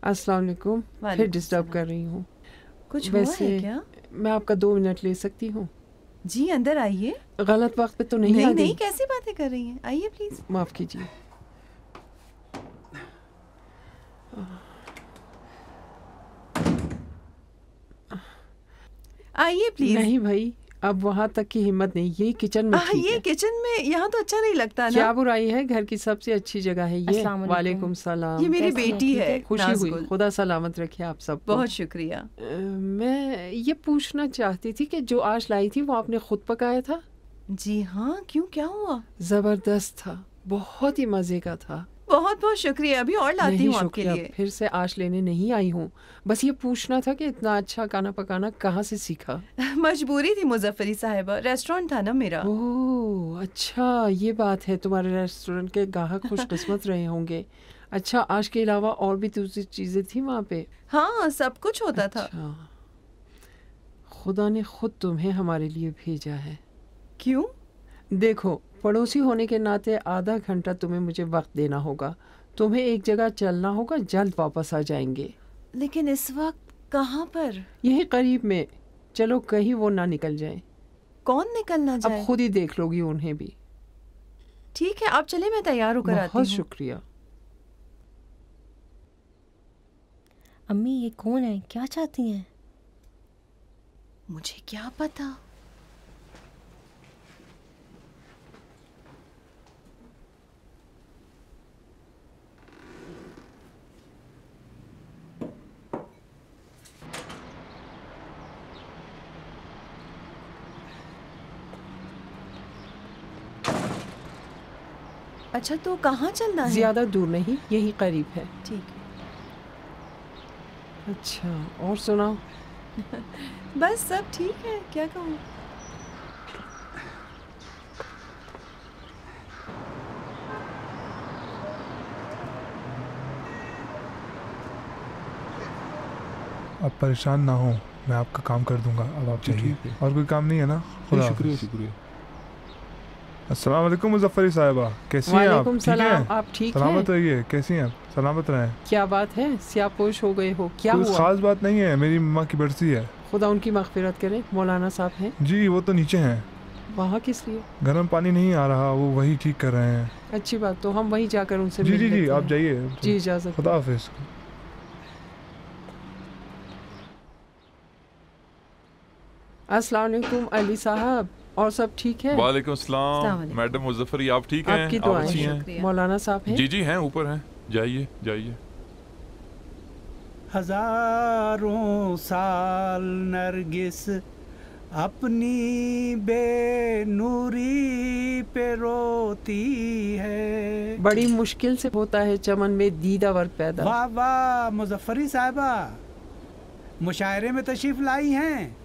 अस्सलाम वालेकुम। फिर डिस्टर्ब कर रही हूँ। कुछ हुआ है क्या? मैं आपका 2 मिनट ले सकती हूँ? जी अंदर आइए। गलत वक्त पे तो नहीं आ गई? नहीं, कैसी बातें कर रही हैं, आइए प्लीज। माफ कीजिए। आइए प्लीज। नहीं भाई, अब वहाँ तक की हिम्मत नहीं। यही किचन में ठीक ये है। किचन में यहाँ तो अच्छा नहीं लगता ना। क्या बुराई है? घर की सबसे अच्छी जगह है ये। वालेकुम सलाम। ये मेरी बेटी है। खुशी हुई। खुदा सलामत रखे आप सबको। बहुत शुक्रिया। मैं ये पूछना चाहती थी कि जो आज लाई थी वो आपने खुद पकाया था? जी हाँ, क्यों, क्या हुआ? जबरदस्त था, बहुत ही मजे का था। बहुत बहुत शुक्रिया, अभी और लाती हूँ आपके लिए। फिर से आश लेने नहीं आई हूँ, बस ये पूछना था कि इतना अच्छा खाना पकाना कहाँ से सीखा? मजबूरी थी मुजफ्फरी साहिबा, रेस्टोरेंट था ना मेरा। ओह अच्छा, ये बात है। तुम्हारे रेस्टोरेंट के ग्राहक खुशकिस्मत रहे होंगे। अच्छा, आश के अलावा और भी दूसरी चीजें थी वहाँ पे? हाँ, सब कुछ होता था। खुदा ने खुद तुम्हें हमारे लिए भेजा है। क्यों? देखो, पड़ोसी होने के नाते आधा घंटा तुम्हें मुझे वक्त देना होगा। तुम्हें एक जगह चलना होगा, जल्द वापस आ जाएंगे। लेकिन इस वक्त कहाँ पर? यही करीब में। चलो, कहीं वो ना निकल जाए। कौन निकलना जाए? अब खुद ही देख लोगी उन्हें भी। ठीक है, आप चले, मैं तैयार होकर आती हूँ। बहुत शुक्रिया। अम्मी, ये कौन है? क्या चाहती हैं? मुझे क्या पता। अच्छा, तो कहाँ चलना है? ज्यादा दूर नहीं, यही करीब है। ठीक है। अच्छा, और सुनाओ। बस सब ठीक है, क्या कहूँ। अब परेशान ना हो, मैं आपका काम कर दूंगा। अब आप जाइए। और कोई काम नहीं है ना? शुक्रिया शुक्रिया। अस्सलाम वालेकुम मुजफ्फरी साहिबा, कैसी हैं आप? ठीक हैं? आप ठीक सलामत रहिए। कैसी हैं आप? सलामत रहें। क्या बात है, सियापोश हो गए हो? क्या हुआ? खास बात नहीं है, मेरी मम्मा की बरसी है। खुदा उनकी मगफिरत करे। मौलाना साहब हैं? जी, वो तो नीचे हैं। वहाँ किस लिए? गर्म पानी नहीं आ रहा, वो वही ठीक कर रहे हैं। अच्छी बात, तो हम वहीं जाकर उनसे जी जी जी, आप जाइए। जी, इजाजत। खुदा हाफिज। अस्सलाम वालेकुम अली साहब, और सब ठीक है? वालेकुम सलाम। मैडम मुजफ्फरी, आप ठीक हैं? आपकी दुआएं हैं। मौलाना साहब हैं? जी जी हैं, ऊपर हैं। जाइए जाइए। हजारों साल नरगिस अपनी बेनूरी पे रोती है। बड़ी मुश्किल से होता है चमन में दीदा वर्ग पैदा। वाह वाह मुजफ्फरी साहिबा, मुशायरे में तशरीफ लाई हैं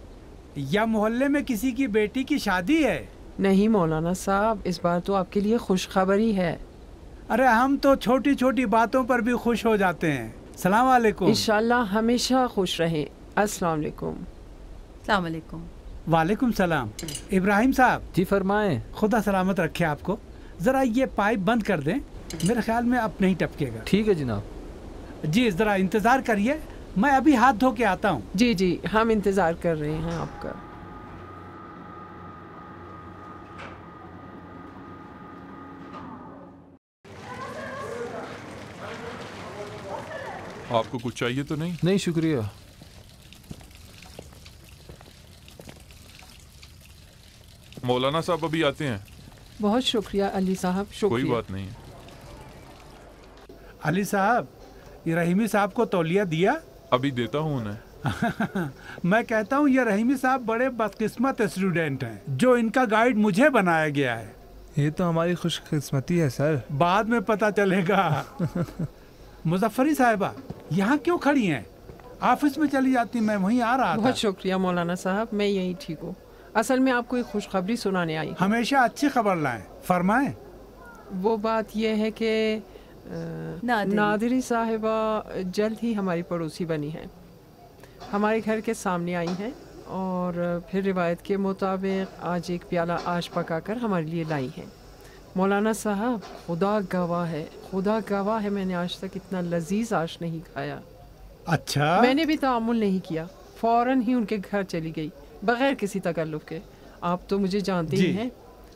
या मोहल्ले में किसी की बेटी की शादी है? नहीं मौलाना साहब, इस बार तो आपके लिए खुशखबरी है। अरे हम तो छोटी छोटी बातों पर भी खुश हो जाते हैं। सलाम वालेकुम। इंशाल्लाह हमेशा खुश रहें। अस्सलाम वालेकुम। सलाम वालेकुम। वालेकुम सलाम। इब्राहिम साहब। जी फरमाएं। खुदा सलामत रखे आपको। जरा ये पाइप बंद कर दें, मेरे ख्याल में अब नहीं टपकेगा। ठीक है जनाब। जी जरा इंतजार करिए, मैं अभी हाथ धो के आता हूँ। जी जी, हम इंतजार कर रहे हैं आपका। आपको कुछ चाहिए तो नहीं? नहीं शुक्रिया। मौलाना साहब अभी आते हैं। बहुत शुक्रिया अली साहब, शुक्रिया। कोई बात नहीं। अली साहब, ये रहीमी साहब को तौलिया दिया? अभी देता हूँ उन्हें। मैं कहता हूँ ये रहीमी साहब बड़े बदकिस्मत स्टूडेंट हैं जो इनका गाइड मुझे बनाया गया है। ये तो हमारी खुशकिस्मती है सर। बाद में पता चलेगा। मुजफ्फरी साहिबा, यहाँ क्यों खड़ी हैं? ऑफिस में चली जाती, मैं वहीं आ रहा था। बहुत शुक्रिया मौलाना साहब, मैं यही ठीक हूँ। असल में आपको एक खुशखबरी सुनाने आई। हमेशा अच्छी खबर लाएं, फरमाएं। वो बात यह है कि नादिरी साहिबा जल्द ही हमारी पड़ोसी बनी है, हमारे घर के सामने आई हैं और फिर रिवायत के मुताबिक आज एक प्याला आश पकाकर हमारे लिए लाई हैं। मौलाना साहब, खुदा गवाह है, खुदा गवाह है, मैंने आज तक इतना लजीज आश नहीं खाया। अच्छा, मैंने भी तामुल नहीं किया, फौरन ही उनके घर चली गई बगैर किसी तकल्लुफ़ के। आप तो मुझे जानते ही हैं,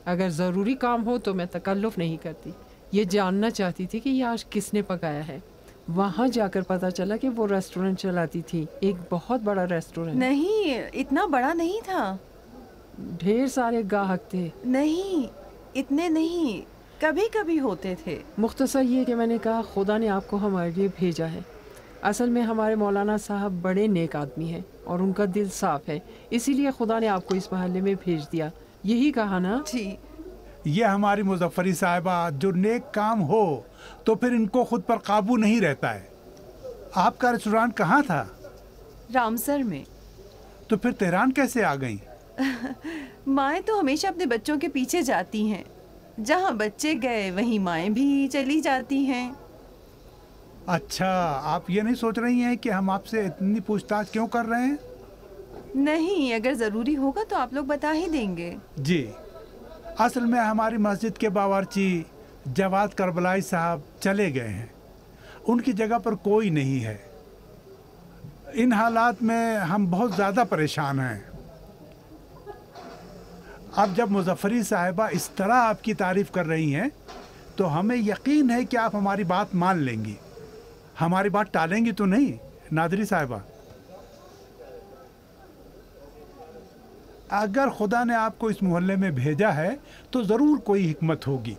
अगर ज़रूरी काम हो तो मैं तकल्लुफ़ नहीं करती। ये जानना चाहती थी कि ये आज किसने पकाया है। वहाँ जाकर पता चला कि वो रेस्टोरेंट चलाती थी, एक बहुत बड़ा रेस्टोरेंट। नहीं, इतना बड़ा नहीं था। ढेर सारे ग्राहक थे। नहीं, इतने नहीं, कभी कभी होते थे। मुख्तसर ये कि मैंने कहा खुदा ने आपको हमारे लिए भेजा है। असल में हमारे मौलाना साहब बड़े नेक आदमी हैं और उनका दिल साफ है, इसीलिए खुदा ने आपको इस महल्ले में भेज दिया। यही कहा ना जी। ये हमारी मुजफ्फरी साहिबा, जो नेक काम हो तो फिर इनको खुद पर काबू नहीं रहता है। आपका रेस्टोरेंट कहाँ था? रामसर में। तो फिर तेहरान कैसे आ गई? माएँ तो हमेशा अपने बच्चों के पीछे जाती हैं, जहाँ बच्चे गए वहीं माएँ भी चली जाती हैं। अच्छा, आप ये नहीं सोच रही हैं कि हम आपसे इतनी पूछताछ क्यों कर रहे हैं? नहीं, अगर ज़रूरी होगा तो आप लोग बता ही देंगे। जी, असल में हमारी मस्जिद के बावर्ची जवाद करबलाई साहब चले गए हैं, उनकी जगह पर कोई नहीं है। इन हालात में हम बहुत ज़्यादा परेशान हैं। अब जब मुजफ्फरी साहिबा इस तरह आपकी तारीफ़ कर रही हैं तो हमें यकीन है कि आप हमारी बात मान लेंगी, हमारी बात टालेंगी तो नहीं नादरी साहिबा। अगर खुदा ने आपको इस मोहल्ले में भेजा है तो ज़रूर कोई हिकमत होगी।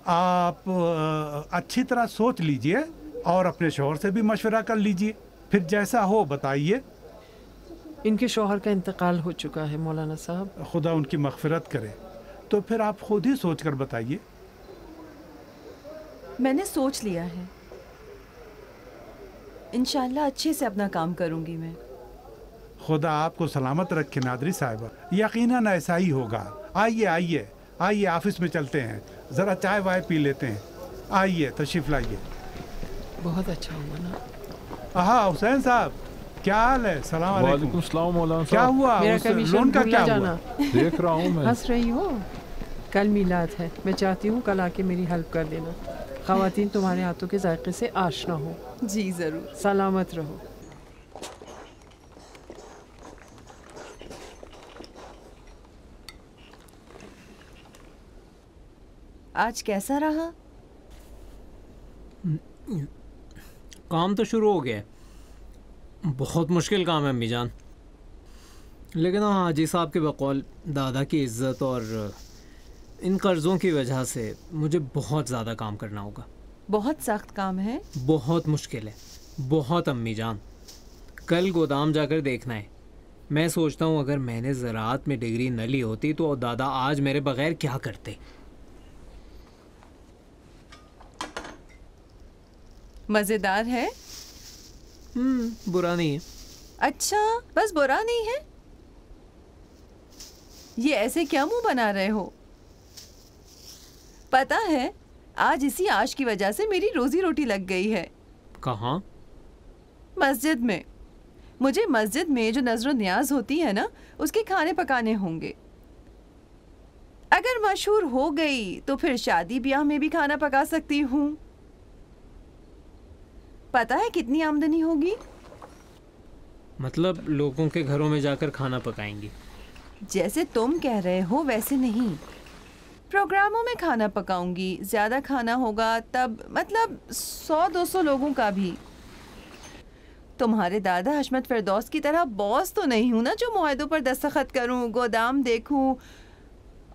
आप अच्छी तरह सोच लीजिए और अपने शौहर से भी मशवरा कर लीजिए, फिर जैसा हो बताइए। इनके शौहर का इंतकाल हो चुका है मौलाना साहब। खुदा उनकी मग़फ़िरत करे। तो फिर आप खुद ही सोच कर बताइए। मैंने सोच लिया है, इंशाल्लाह अच्छे से अपना काम करूंगी मैं। खुदा आपको सलामत रखे नादरी साहिबा, यकीनन ऐसा ही होगा। आइए आइए आइए, ऑफिस में चलते हैं, ज़रा चाय वाय पी लेते हैं। आइए, तशरीफ़ लाइए। बहुत अच्छा हुआ ना। हाँ हुसैन साहब, क्या हाल है? सलाम अलैकुम। वालेकुम सलाम मौलाना क्या साहब। हुआ? मेरा उस कमीशन लोन का क्या जाना। हुआ? देख रहा हूँ मैं। हंस रही हो? कल मिलाद है, मैं चाहती हूँ कल आके मेरी हेल्प कर देना। ख़वातीन तुम्हारे हाथों के जायके से आशना हो। जी ज़रूर। सलामत रहो। आज कैसा रहा? काम तो शुरू हो गया है, बहुत मुश्किल काम है अम्मी जान, लेकिन हाँ हाजी साहब के बकौल दादा की इज्जत और इन कर्ज़ों की वजह से मुझे बहुत ज़्यादा काम करना होगा। बहुत सख्त काम है। बहुत मुश्किल है, बहुत अम्मी जान। कल गोदाम जाकर देखना है। मैं सोचता हूँ अगर मैंने ज़राअत में डिग्री न ली होती तो दादा आज मेरे बगैर क्या करते। मज़ेदार है? बुरा नहीं है। अच्छा, बस बुरा नहीं है? ये ऐसे क्या मुंह बना रहे हो? पता है, आज इसी आश की वजह से मेरी रोजी रोटी लग गई है। कहाँ? मस्जिद में। मुझे मस्जिद में जो नजर न्याज होती है ना, उसके खाने पकाने होंगे। अगर मशहूर हो गई तो फिर शादी ब्याह में भी खाना पका सकती हूँ। पता है कितनी आमदनी होगी? मतलब लोगों के घरों में जाकर खाना पकाएंगी? जैसे तुम कह रहे हो वैसे नहीं। प्रोग्रामों में खाना पकाऊंगी, ज्यादा खाना होगा तब, मतलब 100-200 लोगों का भी। तुम्हारे दादा हशमत फिरदौस की तरह बॉस तो नहीं हूं ना, जो मुआहदों पर दस्तखत करूं, गोदाम देखूं।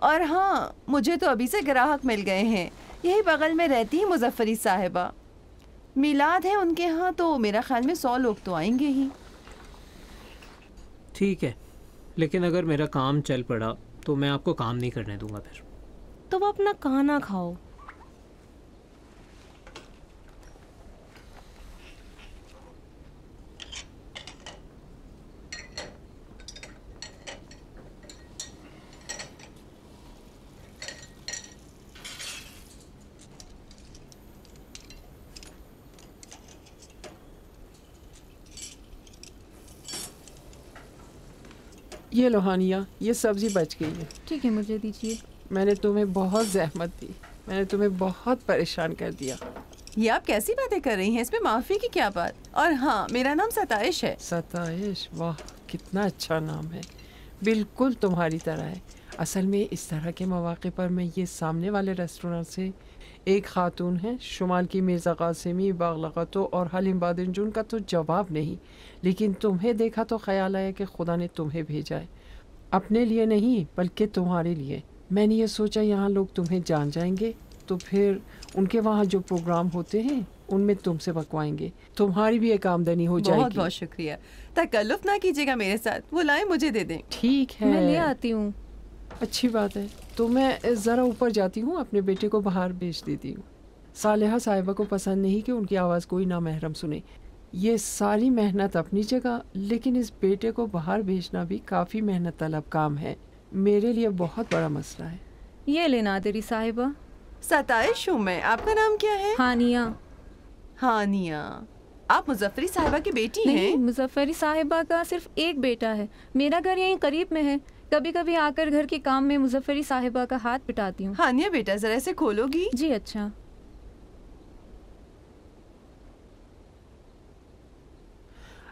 और हाँ, मुझे तो अभी से ग्राहक मिल गए हैं। यही बगल में रहती है मुजफ्फरी साहिबा। मिलाद है उनके यहाँ तो मेरा ख्याल में 100 लोग तो आएंगे ही। ठीक है, लेकिन अगर मेरा काम चल पड़ा तो मैं आपको काम नहीं करने दूंगा फिर। तो वो अपना खाना खाओ। ये लो हानिया, ये सब्ज़ी बच गई है। ठीक है, मुझे दीजिए। मैंने तुम्हें बहुत ज़हमत दी, मैंने तुम्हें बहुत परेशान कर दिया। ये आप कैसी बातें कर रही हैं? इसमें माफ़ी की क्या बात? और हाँ, मेरा नाम सताइश है। सताइश, वाह कितना अच्छा नाम है, बिल्कुल तुम्हारी तरह है। असल में इस तरह के मौके पर मैं ये सामने वाले रेस्टोरेंट से एक खातून है, शुमाल की मिर्ज़ा कासिमी, बागलगतो और हलीम बादिंजुन का तो जवाब नहीं, लेकिन तुम्हें देखा तो ख्याल आया कि खुदा ने तुम्हें भेजा है, अपने लिए नहीं बल्कि तुम्हारे लिए। मैंने ये सोचा यहाँ लोग तुम्हें जान जाएंगे तो फिर उनके वहाँ जो प्रोग्राम होते हैं उनमें तुमसे बकवाएंगे, तुम्हारी भी एक आमदनी हो जाएगी। बहुत बहुत शुक्रिया, तकल्लुफ़ ना कीजिएगा मेरे साथ, वो लाए मुझे दे दें। ठीक है, मैं ले आती हूँ। अच्छी बात है, तो मैं ज़रा ऊपर जाती हूँ, अपने बेटे को बाहर भेज देती हूँ। सालेहा साहिबा को पसंद नहीं कि उनकी आवाज़ कोई नामहरम सुने। ये सारी मेहनत अपनी जगह, लेकिन इस बेटे को बाहर भेजना भी काफ़ी मेहनत तलब काम है, मेरे लिए बहुत बड़ा मसला है। ये ले नादिरी साहिबा। सताइश हूँ मैं, आपका नाम क्या है? हानिया। हानिया, आप मुजफ्फरी साहिबा की बेटी नहीं, हैं? मुजफ्फरी साहिबा का सिर्फ एक बेटा है, मेरा घर यहीं करीब में है, कभी कभी आकर घर के काम में मुजफ्फरी साहिबा का हाथ पिटाती हूँ। हानिया बेटा, जरा इसे खोलोगी? जी अच्छा।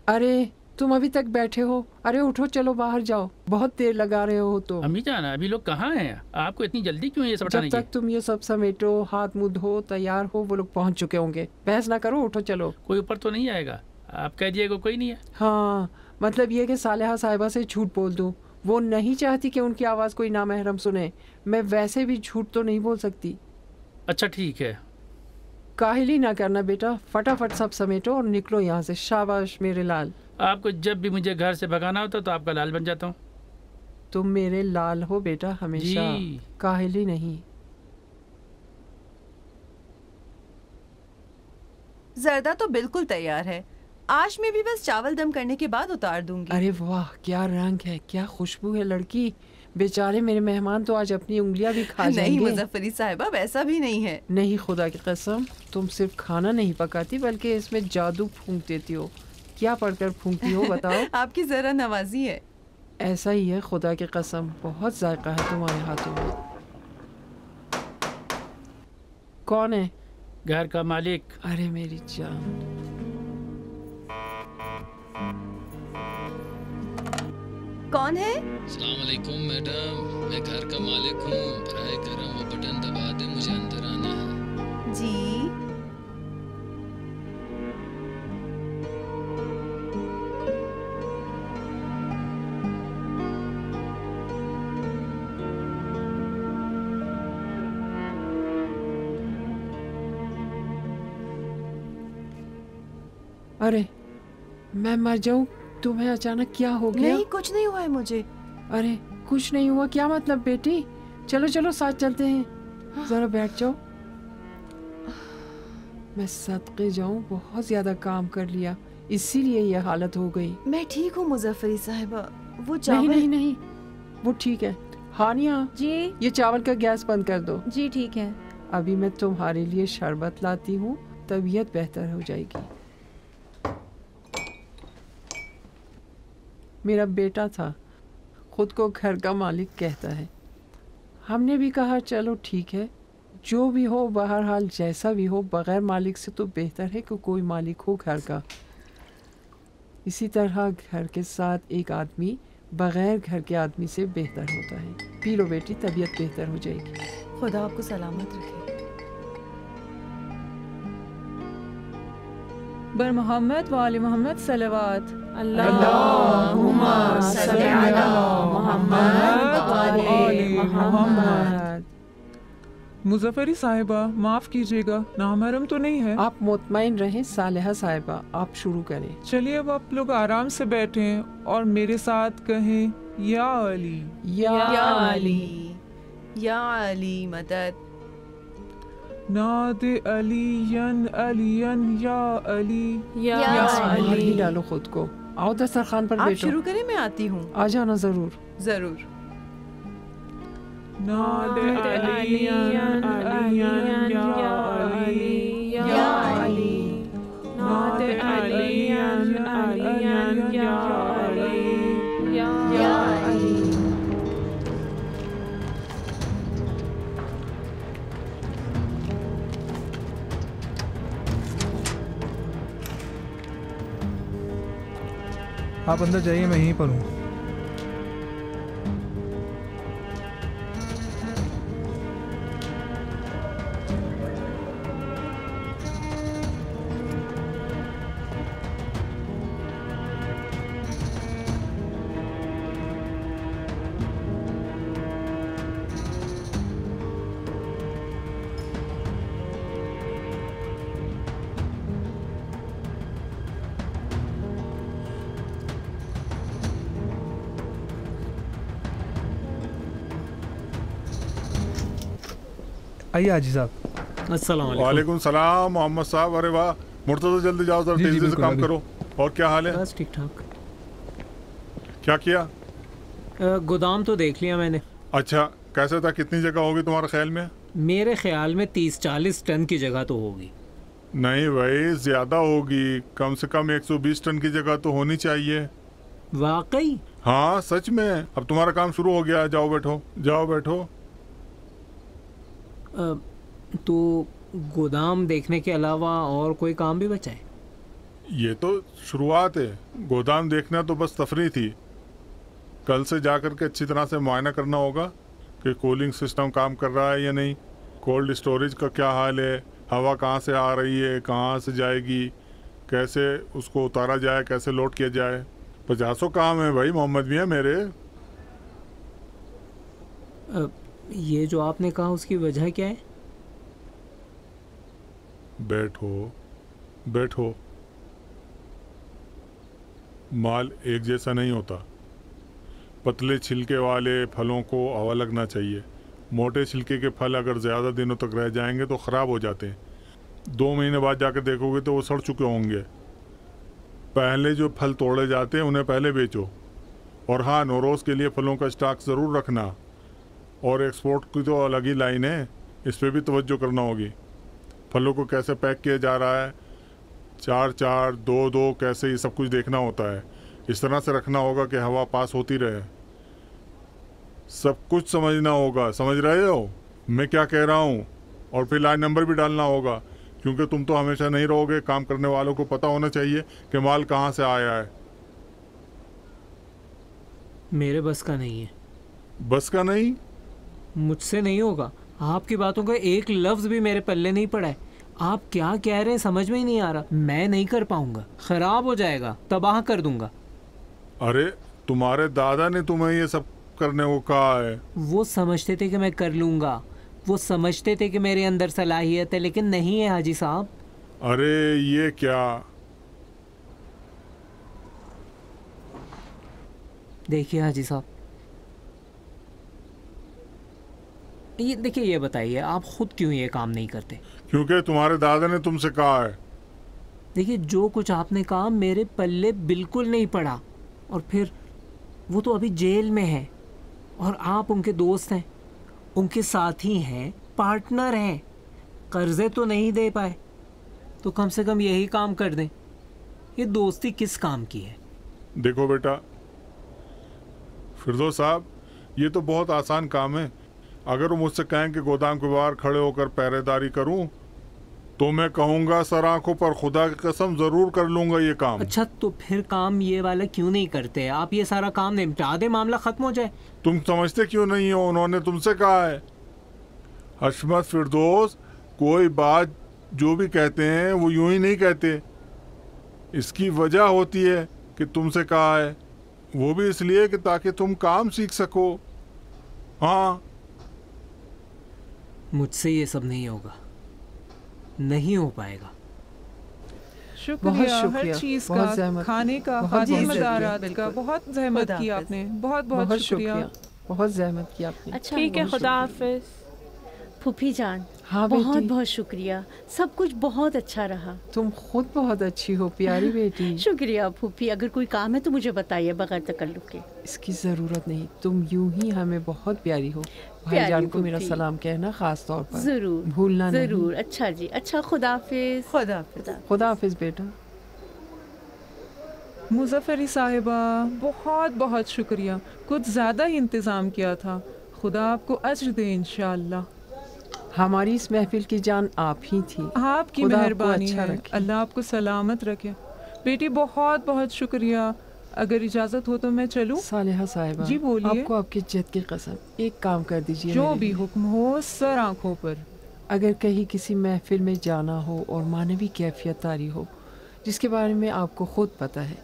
अरे तुम अभी तक बैठे हो? अरे उठो, चलो बाहर जाओ, बहुत देर लगा रहे हो तो। अम्मी जान, अभी लोग कहाँ हैं? आपको इतनी जल्दी क्यों है ये सब जब हटाने तक तुम ये सब समेटो, हाथ मुंह धो, तैयार हो, वो लोग पहुंच चुके होंगे। बहस ना करो, उठो चलो। कोई ऊपर तो नहीं आएगा? आप कह दिएगा कोई नहीं है। हाँ, मतलब ये कि सालेहा साहिबा से झूठ बोल दूं, वो नहीं चाहती कि उनकी आवाज़ कोई नामहरम सुने। मैं वैसे भी झूठ तो नहीं बोल सकती। अच्छा ठीक है। काहिली ना करना बेटा, फटाफट सब समेटो और निकलो यहाँ से। शाबाश मेरे लाल। आपको जब भी मुझे घर से भगाना होता तो आपका लाल बन जाता हूँ। तुम मेरे लाल हो बेटा हमेशा, जी। काहिली नहीं। जर्दा तो बिल्कुल तैयार है, आज मैं भी बस चावल दम करने के बाद उतार दूंगी। अरे वाह, क्या रंग है, क्या खुशबू है लड़की। बेचारे मेरे मेहमान तो आज अपनी उंगलियां भी खा जाएंगे। नहीं मुजफ्फरी साहिबा, वैसा भी नहीं है। नहीं, खुदा की कसम, तुम सिर्फ खाना नहीं पकाती बल्कि इसमें जादू फूंक देती हो। क्या पढ़कर फूंकती हो बताओ? आपकी जरा नवाजी है। ऐसा ही है, खुदा की कसम, बहुत जायका है तुम्हारे हाथों में। कौन है? घर का मालिक। अरे मेरी जान। कौन है? अस्सलाम वालेकुम मैडम, मैं घर का मालिक हूँ। बराए करम वो बटन दबा दे, मुझे अंदर आना है। जी। अरे मैं मर जाऊं, तुम्हें अचानक क्या हो गया? नहीं, कुछ नहीं हुआ है मुझे। अरे कुछ नहीं हुआ क्या मतलब बेटी? चलो चलो साथ चलते हैं, जरा बैठ जाओ। मैं सदके जाऊं, बहुत ज्यादा काम कर लिया, इसीलिए ये हालत हो गई। मैं ठीक हूँ मुजफ्फरी साहिबा, वो चावल। नहीं नहीं नहीं, वो ठीक है। हानिया जी। ये चावल का गैस बंद कर दो। जी ठीक है। अभी मैं तुम्हारे लिए शरबत लाती हूँ, तबीयत बेहतर हो जाएगी। मेरा बेटा था, खुद को घर का मालिक कहता है। हमने भी कहा चलो ठीक है, जो भी हो, बहरहाल जैसा भी हो, बगैर मालिक से तो बेहतर है कि कोई मालिक हो घर का। इसी तरह घर के साथ एक आदमी बगैर घर के आदमी से बेहतर होता है। पी लो बेटी, तबीयत बेहतर हो जाएगी। खुदा आपको सलामत रखे। बर मोहम्मद वाले मोहम्मद सलवात। अल्लाहुम्मा सल्ली अला मुहम्मद वाले मुहम्मद। मुजफ्फरी साहिबा, माफ कीजिएगा, नामहरम तो नहीं है? आप मुतमईन रहें सालेहा साहिबा, आप शुरू करें। चलिए अब आप लोग आराम से बैठें और मेरे साथ कहें, या अली, या अली, या अली मदद। नादे अलीयन अलीयन या अली, या मार ही डालो खुद को। आओ दस्तरखान पर आप बैठो। शुरू करें, मैं आती हूँ। आ जाना जरूर। जरूर। नादे अलीयन अलीयन या अली, या अली, नादे अलीयन अलीयन या अली, या अली। आप अंदर जाइए, मैं यहीं पर हूँ। आइए हाजी साहब। अस्सलाम वालेकुम। वालेकुम सलाम मोहम्मद साहब। अरे वाह, मुर्तज़ा जल्दी जाओ, जरा तेजी से काम करो। और क्या हाल है? बस ठीक ठाक। क्या किया? गोदाम तो देख लिया मैंने। अच्छा, कैसे था? कितनी जगह होगी तुम्हारे ख्याल में? मेरे ख्याल में 30-40 टन की जगह तो होगी। नहीं भाई, ज्यादा होगी। कम से कम 120 टन की जगह तो होनी चाहिए। वाकई? हाँ सच में। अब तुम्हारा काम शुरू हो गया। जाओ बैठो, जाओ बैठो। तो गोदाम देखने के अलावा और कोई काम भी बचा है? ये तो शुरुआत है। गोदाम देखना तो बस तफरी थी। कल से जाकर के अच्छी तरह से मुआयना करना होगा कि कूलिंग सिस्टम काम कर रहा है या नहीं, कोल्ड स्टोरेज का क्या हाल है, हवा कहाँ से आ रही है, कहाँ से जाएगी, कैसे उसको उतारा जाए, कैसे लोड किया जाए। 50 काम है भाई मोहम्मद मियाँ मेरे। ये जो आपने कहा उसकी वजह क्या है? बैठो बैठो। माल एक जैसा नहीं होता। पतले छिलके वाले फलों को हवा लगना चाहिए। मोटे छिलके के फल अगर ज़्यादा दिनों तक रह जाएंगे तो ख़राब हो जाते हैं। 2 महीने बाद जाकर देखोगे तो वो सड़ चुके होंगे। पहले जो फल तोड़े जाते हैं उन्हें पहले बेचो। और हाँ, नौरोज़ के लिए फलों का स्टॉक ज़रूर रखना। और एक्सपोर्ट की तो अलग ही लाइन है, इस पर भी तवज्जो करना होगी। फलों को कैसे पैक किया जा रहा है, 4-4, 2-2, कैसे, ये सब कुछ देखना होता है। इस तरह से रखना होगा कि हवा पास होती रहे। सब कुछ समझना होगा। समझ रहे हो मैं क्या कह रहा हूँ? और फिर लाइन नंबर भी डालना होगा, क्योंकि तुम तो हमेशा नहीं रहोगे। काम करने वालों को पता होना चाहिए कि माल कहाँ से आया है। मेरे बस का नहीं है। बस का नहीं? मुझसे नहीं होगा। आपकी बातों का एक लफ्ज़ भी मेरे पल्ले नहीं पड़ा है। आप क्या कह रहे हैं समझ में ही नहीं आ रहा। मैं नहीं कर पाऊंगा, खराब हो जाएगा, तबाह कर दूंगा। अरे तुम्हारे दादा ने तुम्हें ये सब करने को कहा है। वो समझते थे कि मैं कर लूंगा, वो समझते थे कि मेरे अंदर सलाहियत है, लेकिन नहीं है हाजी साहब। अरे ये क्या? देखिए हाजी साहब, ये देखिए, ये बताइए आप खुद क्यों ये काम नहीं करते? क्योंकि तुम्हारे दादा ने तुमसे कहा है। देखिए, जो कुछ आपने कहा मेरे पल्ले बिल्कुल नहीं पड़ा। और फिर वो तो अभी जेल में है और आप उनके दोस्त हैं, उनके साथी हैं, पार्टनर हैं। कर्जे तो नहीं दे पाए तो कम से कम यही काम कर दें। ये दोस्ती किस काम की है? देखो बेटा फिरदौस साहब, ये तो बहुत आसान काम है। अगर वो मुझसे कहें कि गोदाम के बाहर खड़े होकर पहरेदारी करूं, तो मैं कहूँगा सर आंखों पर खुदा की कसम ज़रूर कर लूँगा ये काम। अच्छा, तो फिर काम ये वाला क्यों नहीं करते? आप ये सारा काम निपटा दे, मामला ख़त्म हो जाए। तुम समझते क्यों नहीं हो? उन्होंने तुमसे कहा है। हशमत फिरदौस, कोई बात जो भी कहते हैं वो यूं ही नहीं कहते। इसकी वजह होती है कि तुमसे कहा है। वो भी इसलिए कि ताकि तुम काम सीख सको। हाँ, मुझसे ये सब नहीं होगा, नहीं हो पाएगा। शुक्रिया हर चीज का, खाने का, खातिरदारात का, बहुत जहमत की आपने। बहुत बहुत शुक्रिया, बहुत जहमत की आपने। अच्छा ठीक है, खुदा हाफिज। फूफी जान, हाँ बहुत बहुत शुक्रिया, सब कुछ बहुत अच्छा रहा। तुम खुद बहुत अच्छी हो प्यारी बेटी। शुक्रिया फूफी। अगर कोई काम है तो मुझे बताइए बगैर तकल्लुफ़ के। इसकी ज़रूरत नहीं, तुम यूं ही हमें बहुत प्यारी हो। भाईजान को मेरा सलाम कहना खास तौर पर। जरूर भूलना नहीं। जरूर। अच्छा जी, अच्छा, खुदा हाफिज। खुदा हाफिज। खुदा हाफिज बेटा। मुज़फ़्फ़री साहिबा, बहुत बहुत शुक्रिया। कुछ ज़्यादा ही इंतज़ाम किया था। खुदा आपको अज्र दे इंशाअल्लाह। हमारी इस महफिल की जान आप ही थी। आपकी मेहरबानी है। अल्लाह आपको सलामत रखे। बेटी बहुत बहुत शुक्रिया। अगर इजाजत हो तो मैं चलूं? सालेहा साहिबा, जी बोलिए। आपको आपकी इज्जत की कसम, एक काम कर दीजिए। जो भी हुक्म हो, सर आंखों पर। अगर कहीं किसी महफिल में जाना हो और मानवी कैफियत तारी हो जिसके बारे में आपको खुद पता है,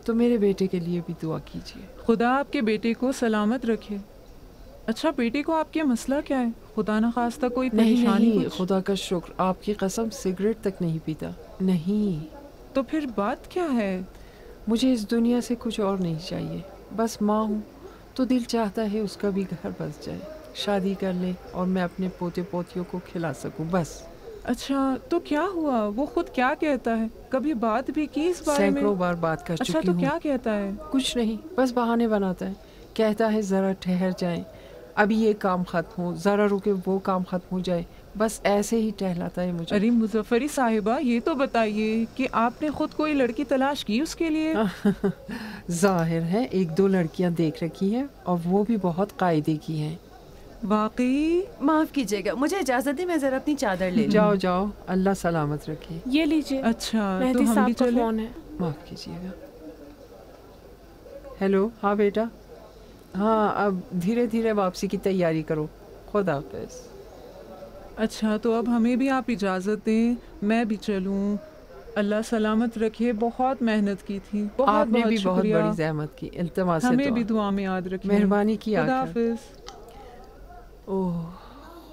तो मेरे बेटे के लिए भी दुआ कीजिए। खुदा आपके बेटे को सलामत रखे। अच्छा बेटे को आपके मसला क्या है? खुदा न खास्ता कोई परेशानी? नहीं, खुदा का शुक्र, आपकी कसम सिगरेट तक नहीं पीता। नहीं। तो फिर बात क्या है? मुझे इस दुनिया से कुछ और नहीं चाहिए, बस माँ हूँ तो दिल चाहता है उसका भी घर बस जाए, शादी कर ले और मैं अपने पोते पोतियों को खिला सकूँ, बस। अच्छा तो क्या हुआ? वो खुद क्या कहता है? कभी बात भी की इस बारे में? सैकड़ों बार बात कर चुकी हूँ। अच्छा तो क्या कहता है? कुछ नहीं, बस बहाने बनाता है। कहता है ज़रा ठहर जाएं, अभी ये काम ख़त्म हो, ज़रा रुके वो काम ख़त्म हो जाए, बस ऐसे ही टहलाता है मुझे। अरे मुजफ्फरी साहिबा, ये तो बताइए कि आपने खुद कोई लड़की तलाश की उसके लिए? जाहिर है एक दो लड़कियां देख रखी हैं और वो भी बहुत कायदे की हैं। वाकई? माफ कीजिएगा, मुझे इजाजत दी, मैं जरा अपनी चादर ले लूं। जाओ जाओ, अल्लाह सलामत रखे। ये लीजिए। अच्छा मेहदी तो हम भी चले? फोन है। माफ कीजिएगा। हेलो, हाँ बेटा। हाँ, अब धीरे धीरे वापसी की तैयारी करो। खुदा हाफिज़। अच्छा तो अब हमें भी आप इजाज़त दें, मैं भी चलूं। अल्लाह सलामत रखे। बहुत मेहनत की थी। आपने भी बहुत बड़ी ज़हमत की। इल्तिमास है, हमें भी दुआ में याद रखें। मेहरबानी की। खुदा हाफिज़। ओह,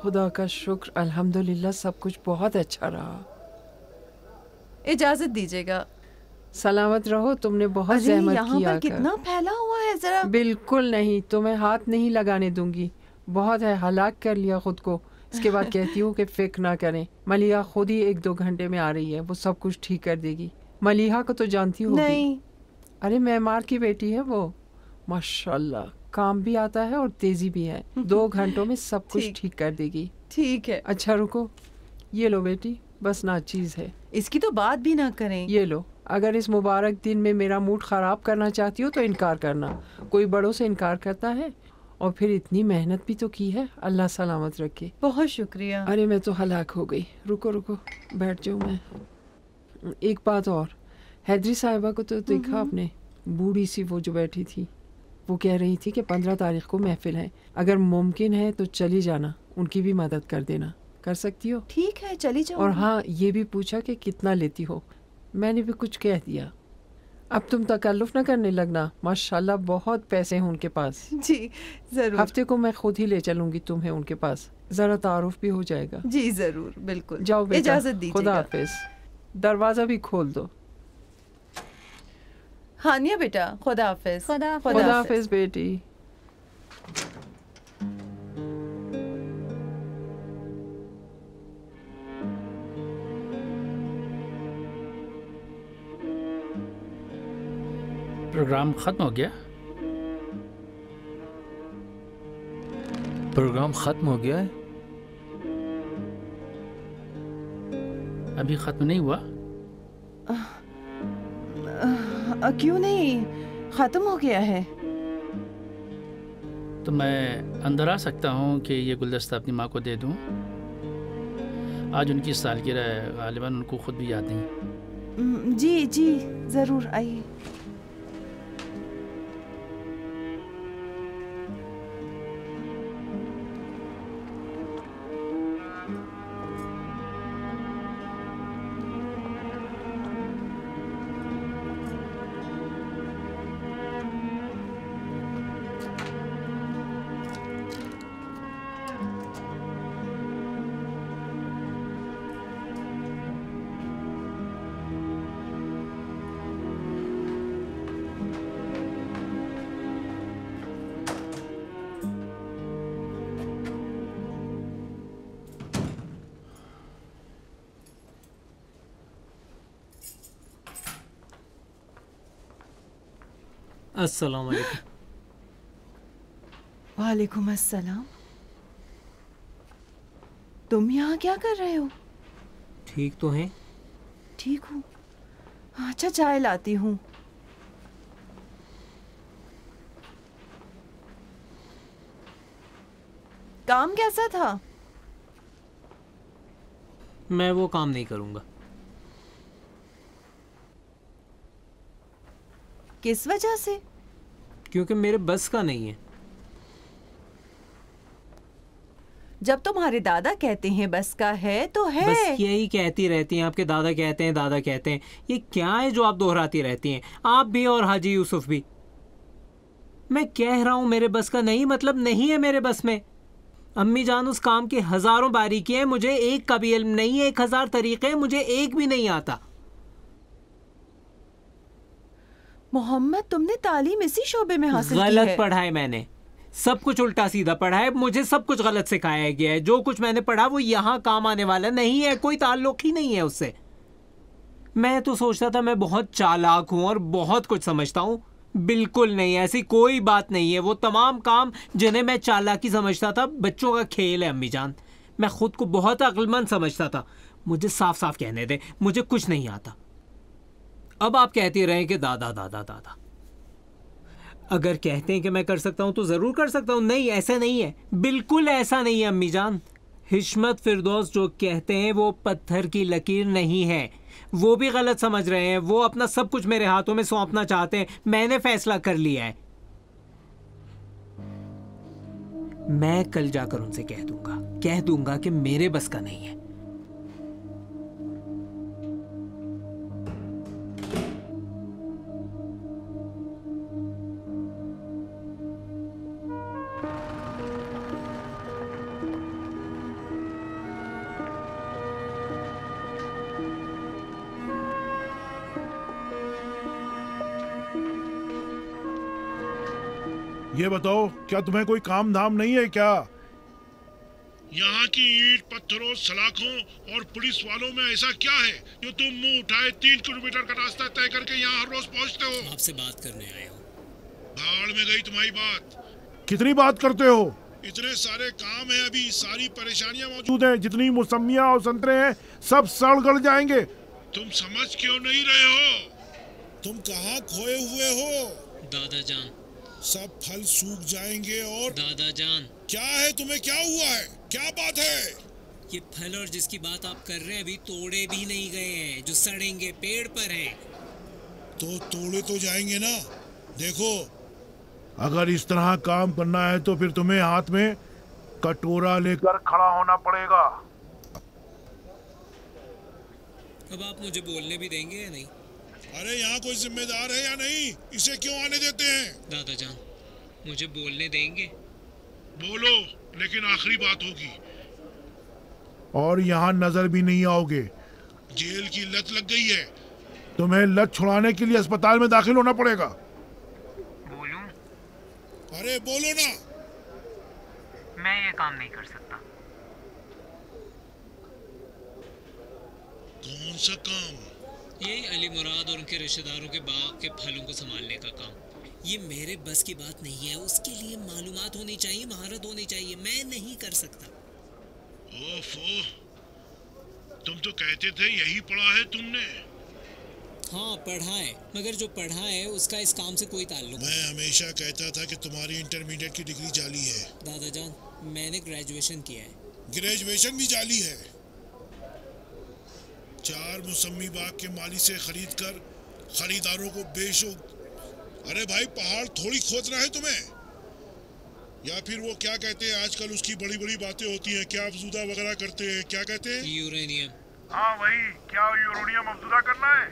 खुदा का शुक्र, अल्हम्दुलिल्लाह सब कुछ बहुत अच्छा रहा। इजाजत दीजिएगा। सलामत रहो, तुमने बहुत ज़हमत की आकर। कितना फैला हुआ है जरा। बिल्कुल नहीं, तुम्हें हाथ नहीं लगाने दूंगी। बहुत है, हलाक कर लिया खुद को। इसके बाद कहती हूँ कि फिक्र ना करें, मलिहा खुद ही 1-2 घंटे में आ रही है, वो सब कुछ ठीक कर देगी। मलिहा को तो जानती हो? नहीं। अरे मेमार की बेटी है वो, माशाल्लाह, काम भी आता है और तेजी भी है। 2 घंटों में सब कुछ ठीक कर देगी। ठीक है। अच्छा रुको, ये लो बेटी, बस नाचीज है। इसकी तो बात भी ना करें। ये लो, अगर इस मुबारक दिन में मेरा मूड ख़राब करना चाहती हो तो इनकार करना। कोई बड़ों से इनकार करता है? और फिर इतनी मेहनत भी तो की है। अल्लाह सलामत रखे। बहुत शुक्रिया। अरे मैं तो हलाक हो गई। रुको रुको, बैठ जाऊँ मैं। एक बात और, हैदरी साहिबा को तो देखा आपने? बूढ़ी सी वो जो बैठी थी, वो कह रही थी कि 15 तारीख को महफिल है, अगर मुमकिन है तो चली जाना, उनकी भी मदद कर देना। कर सकती हो? ठीक है, चली जाओ। और हाँ, ये भी पूछा कि कितना लेती हो। मैंने भी कुछ कह दिया। अब तुम तकल्लुफ़ न करने लगना, माशाल्लाह बहुत पैसे हैं उनके पास। जी जरूर। हफ्ते को मैं खुद ही ले चलूंगी तुम्हें उनके पास, ज़रा तारुफ भी हो जाएगा। जी जरूर, बिल्कुल। जाओ बेटा, इजाजत दीजिएगा। खुदा हाफिज़। दरवाज़ा भी खोल दो। हानिया बेटा, खुदा हाफिज़। खुदा हाफिज़ बेटी। प्रोग्राम ख़त्म हो गया? प्रोग्राम ख़त्म हो गया है? अभी ख़त्म नहीं हुआ? क्यों नहीं, ख़त्म हो गया है। तो मैं अंदर आ सकता हूँ कि ये गुलदस्ता अपनी माँ को दे दूँ? आज उनकी सालगिरह है, गालिबन उनको खुद भी याद नहीं। जी जी ज़रूर, आइए। अस्सलाम वालेकुम। वालेकुम अस्सलाम। तुम यहाँ क्या कर रहे हो? ठीक तो हैं? ठीक हूँ। अच्छा चाय लाती हूँ। काम कैसा था? मैं वो काम नहीं करूँगा। किस वजह से? क्योंकि मेरे बस का नहीं है। जब तुम्हारे दादा कहते हैं बस का है तो है। बस यही कहती रहती हैं, आपके दादा कहते हैं, दादा कहते हैं। ये क्या है जो आप दोहराती रहती हैं, आप भी और हाजी यूसुफ भी? मैं कह रहा हूं मेरे बस का नहीं, मतलब नहीं है मेरे बस में। अम्मी जान, उस काम की हजारों बारीकियां हैं, मुझे एक का भी इल्म नहीं है। 1000 तरीके हैं, मुझे एक भी नहीं आता। मोहम्मद, तुमने तालीम इसी शोबे में हासिल की है? गलत पढ़ा है मैंने, सब कुछ उल्टा सीधा पढ़ा है। मुझे सब कुछ गलत सिखाया गया है। जो कुछ मैंने पढ़ा वो यहाँ काम आने वाला नहीं है, कोई ताल्लुक ही नहीं है उससे। मैं तो सोचता था मैं बहुत चालाक हूँ और बहुत कुछ समझता हूँ। बिल्कुल नहीं, ऐसी कोई बात नहीं है। वो तमाम काम जिन्हें मैं चालाकी समझता था बच्चों का खेल है अम्मी जान। मैं खुद को बहुत अक्लमंद समझता था। मुझे साफ साफ कहने दे, मुझे कुछ नहीं आता। अब आप कहती रहे कि दादा दादा दादा। अगर कहते हैं कि मैं कर सकता हूं तो जरूर कर सकता हूं। नहीं, ऐसा नहीं है, बिल्कुल ऐसा नहीं है अम्मी जान। हिशमत फिरदौस जो कहते हैं वो पत्थर की लकीर नहीं है। वो भी गलत समझ रहे हैं। वो अपना सब कुछ मेरे हाथों में सौंपना चाहते हैं। मैंने फैसला कर लिया है। मैं कल जाकर उनसे कह दूंगा कि मेरे बस का नहीं है। ये बताओ, क्या तुम्हें कोई काम धाम नहीं है क्या? यहाँ की ईंट पत्थरों सलाखों और पुलिस वालों में ऐसा क्या है जो तुम मुंह उठाए 3 किलोमीटर का रास्ता तय करके यहाँ हर रोज पहुँचते हो? आपसे बात करने आया हूँ। भाड़ में गई तुम्हारी बात। कितनी बात करते हो? इतने सारे काम है, अभी सारी परेशानियाँ मौजूद हैं। जितनी मौसमियाँ और संतरे हैं सब सड़ गल जाएंगे। तुम समझ क्यों नहीं रहे हो? तुम कहाँ खोए हुए हो? दादा जान, सब फल सूख जाएंगे। और दादा जान, क्या है तुम्हें, क्या हुआ है, क्या बात है? ये फल और जिसकी बात आप कर रहे हैं अभी तोड़े भी नहीं गए हैं, जो सड़ेंगे पेड़ पर हैं। तो तोड़े तो जाएंगे ना। देखो, अगर इस तरह काम करना है तो फिर तुम्हें हाथ में कटोरा लेकर खड़ा होना पड़ेगा। अब आप मुझे बोलने भी देंगे या नहीं? अरे यहाँ कोई जिम्मेदार है या नहीं? इसे क्यों आने देते हैं? दादा जान, मुझे बोलने देंगे? बोलो, लेकिन आखिरी बात होगी। और यहाँ नजर भी नहीं आओगे। जेल की लत लग गई है। तुम्हें लत छुड़ाने के लिए अस्पताल में दाखिल होना पड़ेगा। बोलूं? अरे बोलो ना। मैं ये काम नहीं कर सकता। कौन सा काम? यही अली मुराद और उनके रिश्तेदारों के बाग के फलों को संभालने का काम। ये मेरे बस की बात नहीं है। उसके लिए मालूमात होनी चाहिए, महारत होनी चाहिए। मैं नहीं कर सकता। ओफो, तुम तो कहते थे यही पढ़ा है तुमने। हाँ, पढ़ा है, मगर जो पढ़ा है उसका इस काम से कोई ताल्लुक नहीं। मैं हमेशा कहता था कि तुम्हारी इंटरमीडिएट की डिग्री जाली है। दादा जान, मैंने ग्रेजुएशन किया है। ग्रेजुएशन भी जाली है। 4 मौसमी बाग के माली से खरीद कर खरीदारों को बेचो। अरे भाई, पहाड़ थोड़ी खोदना है तुम्हें। या फिर वो क्या कहते हैं आजकल, उसकी बड़ी बड़ी बातें होती हैं, क्या अफजूदा वगैरह करते हैं, क्या कहते हैं? यूरेनियम। हाँ वही, क्या यूरेनियम अफजूदा करना है?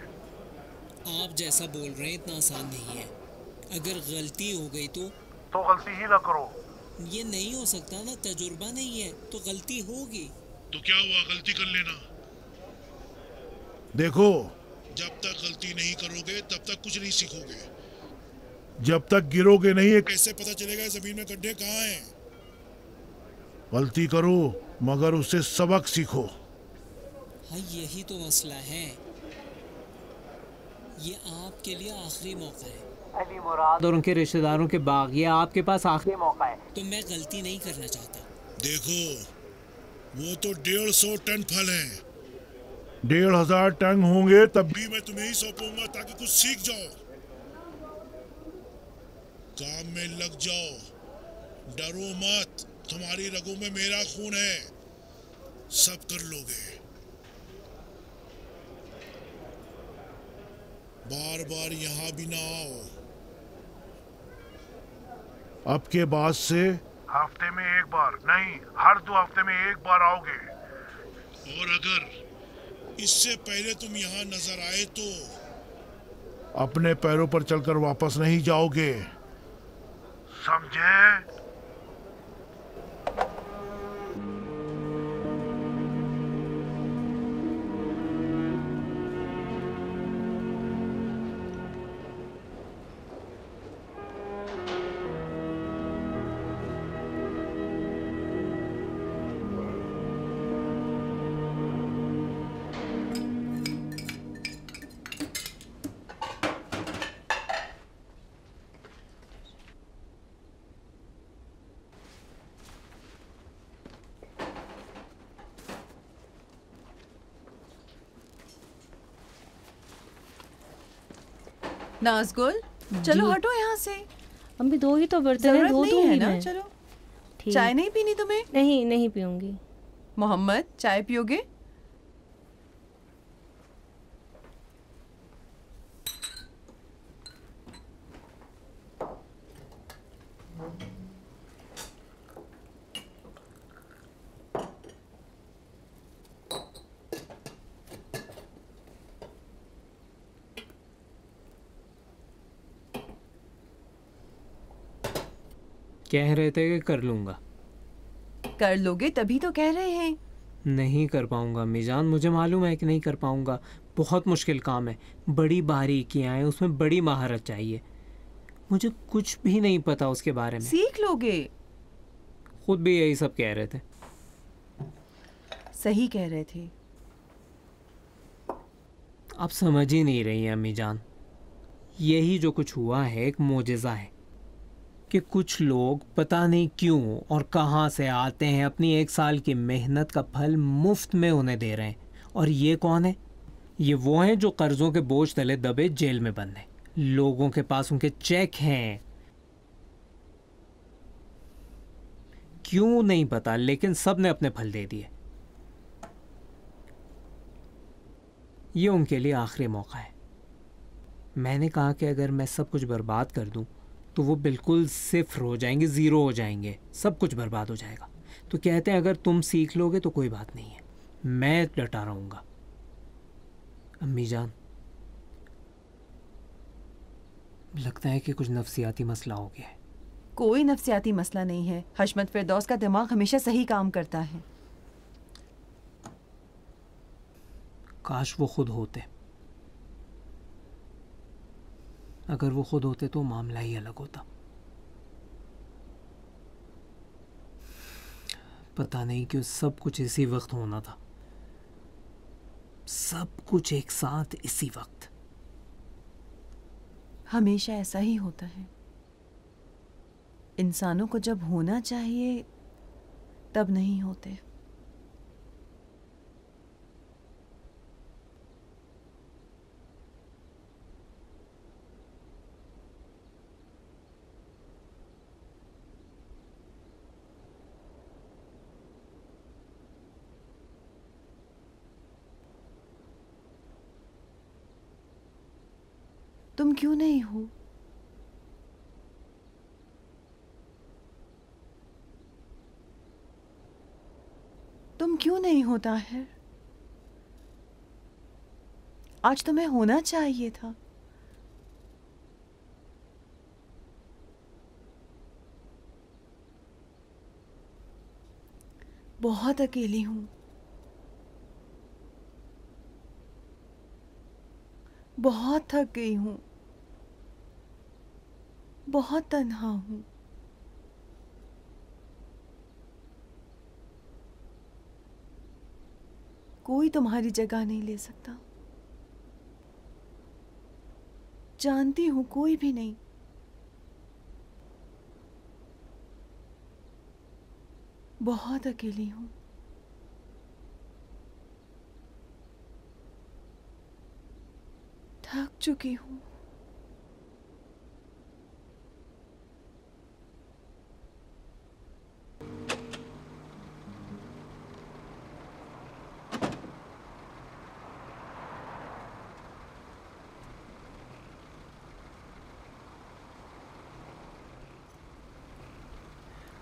आप जैसा बोल रहे हैं इतना आसान नहीं है। अगर गलती हो गई तो गलती ही ना करो। ये नहीं हो सकता ना, तजुर्बा नहीं है तो गलती होगी। तो क्या हुआ, गलती कर लेना। देखो, जब तक गलती नहीं करोगे तब तक कुछ नहीं सीखोगे। जब तक गिरोगे नहीं, कैसे पता चलेगा जमीन में गड्ढे कहाँ हैं? गलती करो मगर उससे सबक सीखो। हाँ, यही तो मसला है। ये आपके लिए आखिरी मौका है। अली मुराद और उनके रिश्तेदारों के बाग, ये आपके पास आखिरी मौका है। तो मैं गलती नहीं करना चाहता। देखो, वो तो 150 टन फल हैं। 1500 टन होंगे तब भी मैं तुम्हें ही सौंपूंगा ताकि कुछ सीख जाओ। काम में लग जाओ, डरो मत। तुम्हारी रगों में मेरा खून है, सब कर लोगे। बार बार यहाँ भी ना आओ। अब के बाद से हफ्ते में एक बार नहीं, हर 2 हफ्ते में एक बार आओगे। और अगर इससे पहले तुम यहाँ नजर आए तो अपने पैरों पर चलकर वापस नहीं जाओगे, समझे? नाज़गुल, चलो हटो यहाँ से। अम्मी 2 ही तो बर्तन हैं, धो दूंगी ना। मैं। चलो। ठीक। चाय नहीं पीनी तुम्हें? नहीं, नहीं पीऊंगी। मोहम्मद, चाय पियोगे? कह रहे थे कि कर लूँगा। कर लोगे तभी तो कह रहे हैं। नहीं कर पाऊँगा मीजान, मुझे मालूम है कि नहीं कर पाऊँगा। बहुत मुश्किल काम है, बड़ी बारीकियाँ हैं, उसमें बड़ी महारत चाहिए। मुझे कुछ भी नहीं पता उसके बारे में। सीख लोगे। खुद भी यही सब कह रहे थे। सही कह रहे थे। आप समझ ही नहीं रही हैं अम्मी जान। यही जो कुछ हुआ है एक मोजिज़ा है कि कुछ लोग पता नहीं क्यों और कहां से आते हैं, अपनी 1 साल की मेहनत का फल मुफ्त में उन्हें दे रहे हैं। और ये कौन है? ये वो हैं जो कर्जों के बोझ तले दबे जेल में बंद हैं। लोगों के पास उनके चेक हैं, क्यों नहीं पता, लेकिन सब ने अपने फल दे दिए। ये उनके लिए आखिरी मौका है। मैंने कहा कि अगर मैं सब कुछ बर्बाद कर दूं तो वो बिल्कुल सिफर हो जाएंगे, ज़ीरो हो जाएंगे, सब कुछ बर्बाद हो जाएगा। तो कहते हैं अगर तुम सीख लोगे तो कोई बात नहीं है, मैं डटा रहूँगा। अम्मी जान, लगता है कि कुछ नफ्सियाती मसला हो गया है। कोई नफ्सियाती मसला नहीं है। हशमत फिरदौस का दिमाग हमेशा सही काम करता है। काश वो खुद होते। अगर वो खुद होते तो मामला ही अलग होता। पता नहीं क्यों सब कुछ इसी वक्त होना था, सब कुछ एक साथ इसी वक्त। हमेशा ऐसा ही होता है। इंसानों को जब होना चाहिए तब नहीं होते। तुम क्यों नहीं हो? तुम क्यों नहीं हो ताहिर? आज तुम्हें होना चाहिए था। बहुत अकेली हूं, बहुत थक गई हूं, बहुत तन्हा हूं। कोई तुम्हारी जगह नहीं ले सकता। जानती हूं कोई भी नहीं। बहुत अकेली हूं। थक चुकी हूं।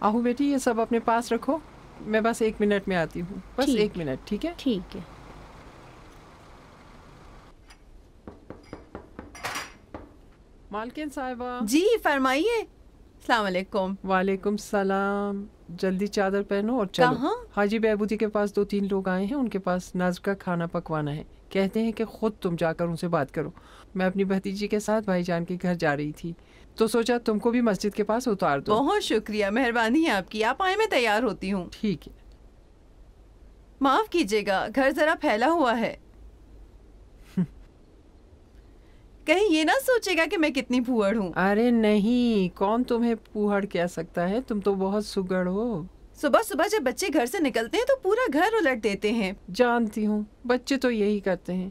आहू बेटी ये सब अपने पास रखो, मैं बस 1 मिनट में आती हूँ, बस 1 मिनट। ठीक है? ठीक है। मालकिन साहिबा। जी फरमाइए। अस्सलाम वालेकुम। वालेकुम सलाम। जल्दी चादर पहनो और चलो। कहाँ? हाजी बहबूदी के पास 2-3 लोग आए हैं, उनके पास नाज़ का खाना पकवाना है। कहते हैं कि खुद तुम जाकर उनसे बात करो। मैं अपनी भतीजी के साथ भाईजान के घर जा रही थी तो सोचा तुमको भी मस्जिद के पास उतार दो। बहुत शुक्रिया, मेहरबानी है आपकी। आप आए, मैं तैयार होती हूँ। ठीक है। माफ कीजिएगा, घर जरा फैला हुआ है। कहीं ये ना सोचेगा कि मैं कितनी फूहड़ हूँ। अरे नहीं, कौन तुम्हें फूहड़ कह सकता है, तुम तो बहुत सुगड़ हो। सुबह सुबह जब बच्चे घर से निकलते हैं तो पूरा घर उलट देते हैं। जानती हूँ, बच्चे तो यही करते हैं।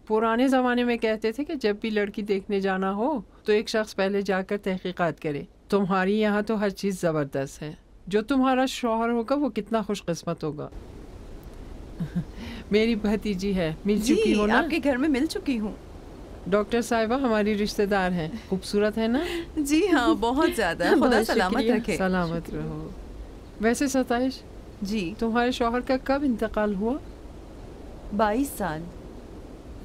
पुराने ज़माने में कहते थे कि जब भी लड़की देखने जाना हो तो एक शख्स पहले जाकर तहकीकात करे। तुम्हारी यहाँ तो हर चीज़ ज़बरदस्त है। जो तुम्हारा शौहर होगा वो कितना खुशकिस्मत होगा। मेरी भतीजी है, मिल चुकी हो ना? आपके घर में मिल चुकी हूँ। डॉक्टर साहिबा हमारी रिश्तेदार हैं। खूबसूरत है ना? जी हाँ, बहुत ज़्यादा। खुदा सलामत रखे। सलामत रहो। वैसे सताइश जी, तुम्हारे शौहर का कब इंतकाल हुआ? 22 साल।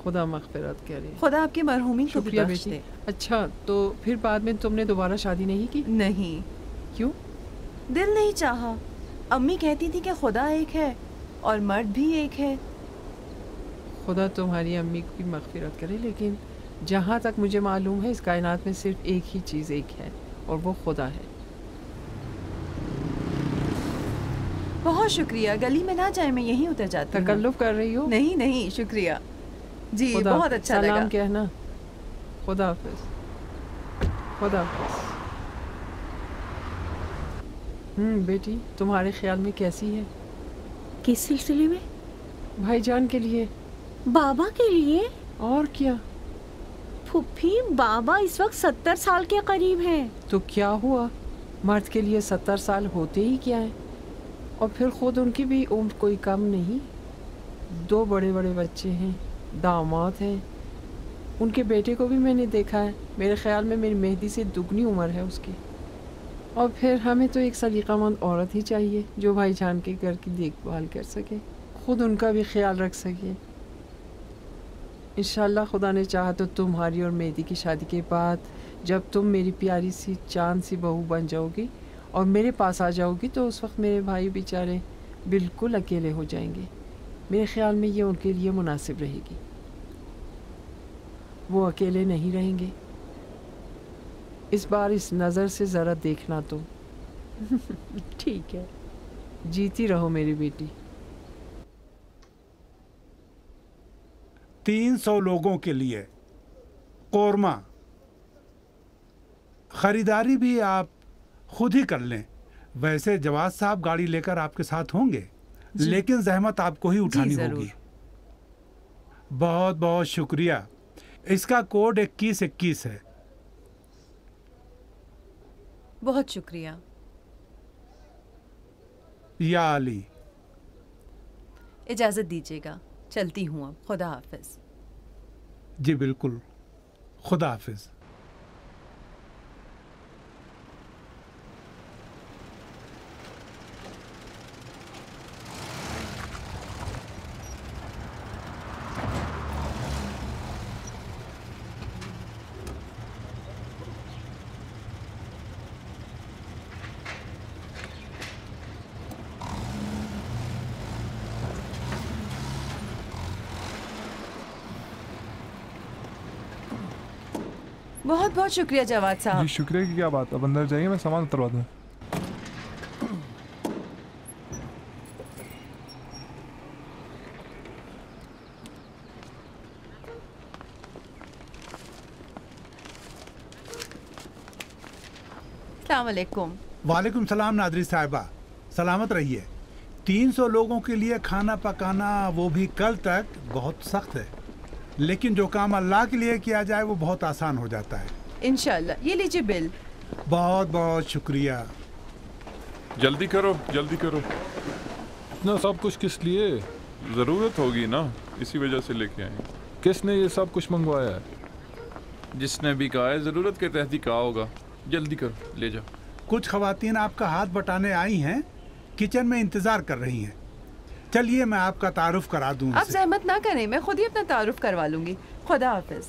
खुदा मग़फ़िरत करे। खुदा आपकी मरहूमी को भी बख्श दे। अच्छा, तो फिर बाद में तुमने दोबारा शादी नहीं की? नहीं। क्यों? दिल नहीं चाहा। अम्मी कहती थी कि खुदा एक है और मर्द भी एक है। खुदा तुम्हारी अम्मी की मग़फ़िरत करे, लेकिन जहाँ तक मुझे मालूम है इस कायनात में सिर्फ एक ही चीज़ एक है और वो खुदा है। बहुत शुक्रिया। गली में ना जाए, मैं यहीं उतर जाती हूँ। तकल्लुफ़ कर रही हो? नहीं नहीं, शुक्रिया जी, बहुत अच्छा लगा। सलाम कहना। खुदा हाफ़िज़। खुदा हाफ़िज़। बेटी तुम्हारे ख्याल में कैसी है? किस सिलसिले में? भाईजान के लिए। बाबा के लिए? और क्या? फुफ्फी, बाबा इस वक्त 70 साल के करीब हैं। तो क्या हुआ, मर्द के लिए 70 साल होते ही क्या है। और फिर खुद उनकी भी उम्र कोई कम नहीं। 2 बड़े बड़े बच्चे हैं, दामाद हैं। उनके बेटे को भी मैंने देखा है। मेरे ख्याल में मेरी मेहदी से दुगनी उम्र है उसकी। और फिर हमें तो एक सलीकामंद औरत ही चाहिए जो भाईजान के घर की देखभाल कर सके, खुद उनका भी ख्याल रख सके। इंशाल्लाह खुदा ने चाहा तो तुम्हारी और मेहदी की शादी के बाद जब तुम मेरी प्यारी सी चांद सी बहू बन जाओगी और मेरे पास आ जाओगी तो उस वक्त मेरे भाई बेचारे बिल्कुल अकेले हो जाएंगे। मेरे ख्याल में ये उनके लिए मुनासिब रहेगी। वो अकेले नहीं रहेंगे। इस बार इस नज़र से ज़रा देखना तुम। ठीक है। जीती रहो मेरी बेटी। 300 लोगों के लिए कोरमा। खरीदारी भी आप खुद ही कर लें। वैसे जवाद साहब गाड़ी लेकर आपके साथ होंगे, लेकिन जहमत आपको ही उठानी होगी। बहुत बहुत शुक्रिया। इसका कोड 2121 है। बहुत शुक्रिया। या अली, इजाज़त दीजिएगा, चलती हूँ अब। खुदा हाफिज। जी बिल्कुल, खुदा हाफिज। बहुत बहुत शुक्रिया जवाद साहब। जी शुक्रिया की क्या बात, अब अंदर जाइए, मैं सामान उतरवा दूँ। अस्सलाम वालेकुम। वालेकुम सलाम नादरी साहिबा, सलामत रहिए। 300 लोगों के लिए खाना पकाना, वो भी कल तक, बहुत सख्त है। लेकिन जो काम अल्लाह के लिए किया जाए वो बहुत आसान हो जाता है इंशाल्लाह। ये लीजिए बिल। बहुत बहुत शुक्रिया। जल्दी करो, जल्दी करो। इतना सब कुछ किस लिए? ज़रूरत होगी ना, इसी वजह से लेके आए। किसने ये सब कुछ मंगवाया है? जिसने भी कहा है, ज़रूरत के तहत ही कहा होगा। जल्दी करो, ले जाओ। कुछ ख़वातीन आपका हाथ बटाने आई हैं, किचन में इंतज़ार कर रही हैं। चलिए मैं आपका तारुफ करा दूं। आप जहमत ना करें, मैं खुद ही अपना तारुफ करवा लूंगी। खुदा हाफिज।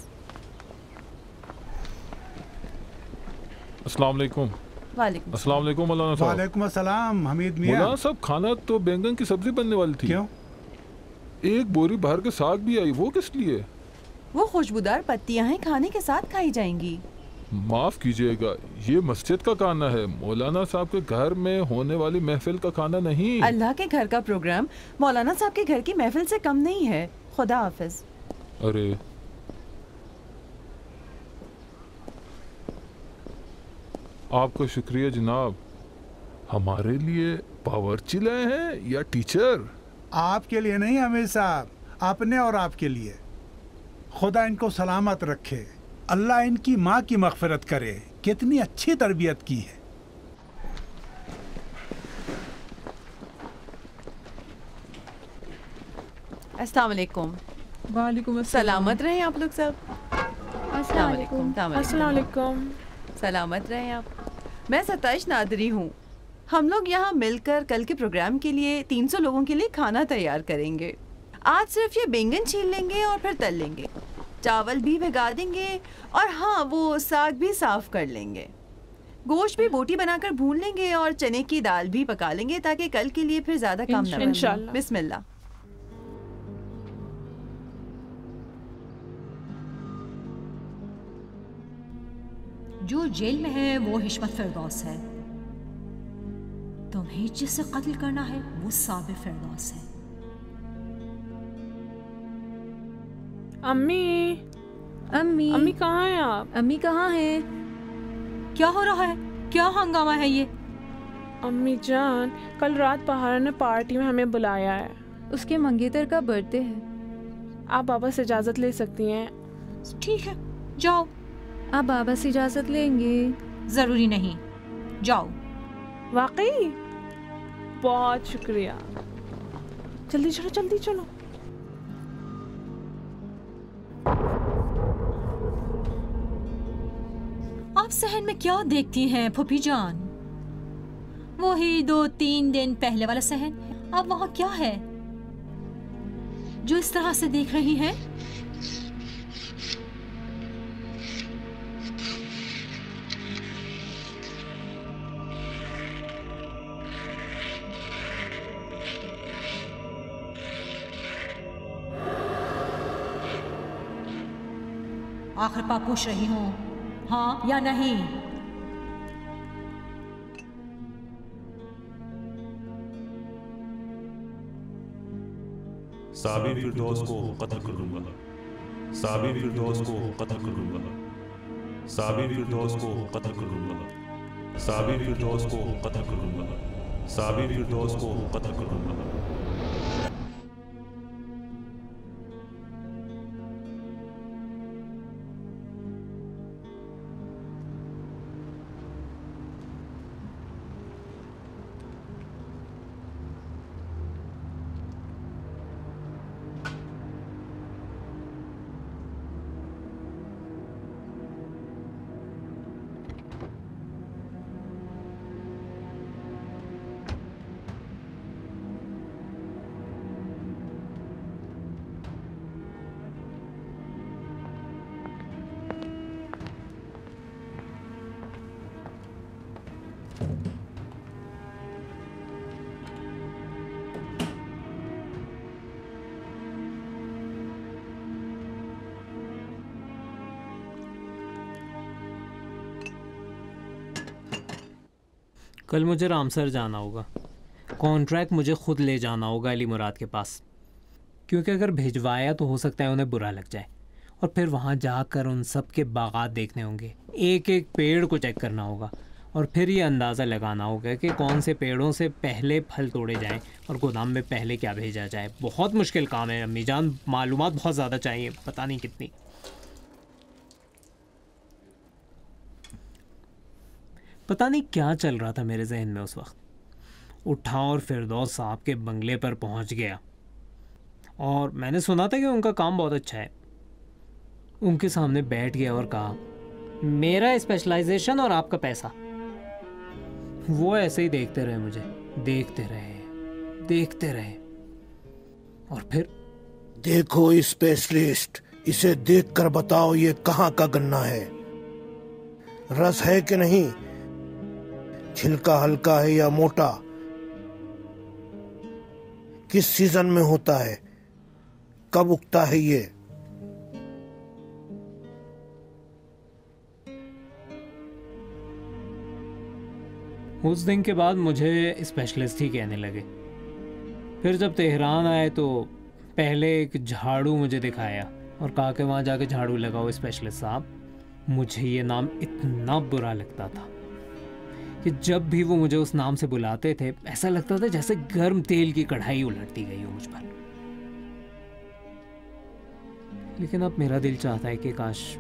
अस्सलाम वालेकुम। वालेकुम अस्सलाम वालेकुम मौलाना साहब। वालेकुम अस्सलाम हमीद मियां। मौलाना साहब, खाना तो बैंगन की सब्जी बनने वाली थी। क्यों? एक बोरी भर के साग भी आई, वो किस लिए? वो खुशबूदार पत्तियां हैं, खाने के साथ खाई जाएंगी। माफ कीजिएगा, ये मस्जिद का खाना है, मौलाना साहब के घर में होने वाली महफिल का खाना नहीं। अल्लाह के घर का प्रोग्राम मौलाना साहब के घर की महफिल से कम नहीं है। खुदा हाफिज। अरे आपका शुक्रिया जनाब। हमारे लिए बावर्ची लाए हैं या टीचर? आपके लिए नहीं अमीर साहब, अपने और आपके लिए। खुदा इनको सलामत रखे, अल्लाह इनकी माँ की मग़फ़िरत करे। कितनी अच्छी तरबियत की है। अस्सलाम वालेकुम। वालेकुम सलामत रहें आप लोग सब। अस्सलाम वालेकुम। अस्सलाम वालेकुम। सलामत रहें आप। मैं सताइश नादरी हूँ। हम लोग यहाँ मिलकर कल के प्रोग्राम के लिए 300 लोगों के लिए खाना तैयार करेंगे। आज सिर्फ ये बैंगन छील लेंगे और फिर तल लेंगे, चावल भी भिगा देंगे और हाँ, वो साग भी साफ कर लेंगे। गोश्त भी बोटी बनाकर भून लेंगे और चने की दाल भी पका लेंगे ताकि कल के लिए फिर ज्यादा काम न बने। बिस्मिल्लाह। जो जेल में है वो हिशमत फिरदौस है। तुम्हें जिससे कत्ल करना है वो साबिर फिरदौस है। अम्मी अम्मी अम्मी कहाँ हैं आप? अम्मी कहाँ हैं? क्या हो रहा है? क्या हंगामा है ये? अम्मी जान, कल रात पहाड़ा ने पार्टी में हमें बुलाया है। उसके मंगेतर का बर्थडे है। आप बाबा से इजाज़त ले सकती हैं। ठीक है, जाओ। आप बाबा से इजाज़त लेंगे? जरूरी नहीं, जाओ। वाकई? बहुत शुक्रिया। जल्दी चलो, जल्दी चलो। आप सहन में क्या देखती हैं फूफी जान? वही 2-3 दिन पहले वाला सहन। अब वहाँ क्या है जो इस तरह से देख रही हैं? आखिर पाप पूछ रही हूँ, हाँ या नहीं? साबिर फिरदौस को कत्ल कर दूंगा। साबिर फिरदौस को कत्ल कर दूंगा। साबिर फिरदौस को कत्ल कर दूंगा। साबिर फिरदौस को कत्ल कर दूंगा। साबिर फिरदौस को कत्ल कर दूंगा। कल मुझे रामसर जाना होगा। कॉन्ट्रैक्ट मुझे खुद ले जाना होगा अली मुराद के पास, क्योंकि अगर भिजवाया तो हो सकता है उन्हें बुरा लग जाए, और फिर वहाँ जाकर उन सब के बागात देखने होंगे, एक एक पेड़ को चेक करना होगा, और फिर ये अंदाज़ा लगाना होगा कि कौन से पेड़ों से पहले फल तोड़े जाएं और गोदाम में पहले क्या भेजा जाए। बहुत मुश्किल काम है अम्मी जान, मालूमात बहुत ज़्यादा चाहिए, पता नहीं कितनी। पता नहीं क्या चल रहा था मेरे जहन में उस वक्त। उठा और फिरदौस साहब के बंगले पर पहुंच गया, और मैंने सुना था कि उनका काम बहुत अच्छा है। उनके सामने बैठ गया और कहा, मेरा स्पेशलाइजेशन और आपका पैसा। वो ऐसे ही देखते रहे मुझे, देखते रहे और फिर देखो स्पेशलिस्ट, इसे देखकर बताओ ये कहाँ का गन्ना है, रस है कि नहीं, छिलका हल्का है या मोटा, किस सीजन में होता है, कब उगता है ये। उस दिन के बाद मुझे स्पेशलिस्ट ही कहने लगे। फिर जब तेहरान आए तो पहले एक झाड़ू मुझे दिखाया और कहा कि वहाँ जाके झाड़ू लगाओ स्पेशलिस्ट साहब। मुझे ये नाम इतना बुरा लगता था कि जब भी वो मुझे उस नाम से बुलाते थे ऐसा लगता था जैसे गर्म तेल की कढ़ाई उलटती गई हो मुझ पर। लेकिन अब मेरा दिल चाहता है कि काश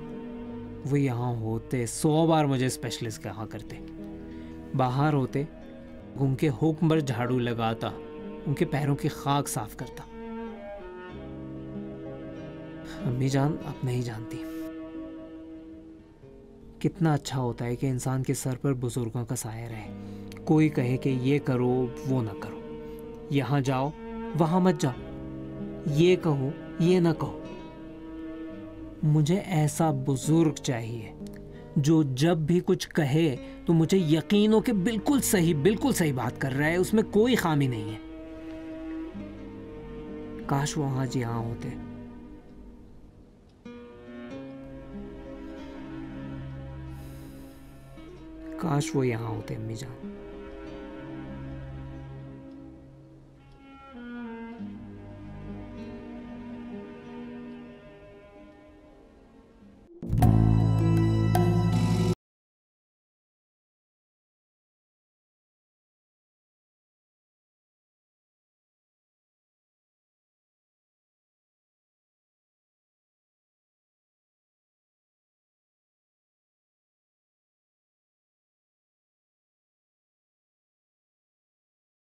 वो यहाँ होते, 100 बार मुझे स्पेशलिस्ट कहा करते, बाहर होते, उनके हुक्म पर झाड़ू लगाता, उनके पैरों की खाक साफ करता। अम्मी जान अब नहीं जानती कितना अच्छा होता है कि इंसान के सर पर बुजुर्गों का साया रहे। कोई कहे कि ये करो वो ना करो, यहाँ जाओ वहाँ मत जाओ, ये कहो ये ना कहो। मुझे ऐसा बुजुर्ग चाहिए जो जब भी कुछ कहे तो मुझे यकीन हो कि बिल्कुल सही बात कर रहा है, उसमें कोई खामी नहीं है। काश वो आज यहाँ होते। काश वो यहाँ होते अम्मी जान।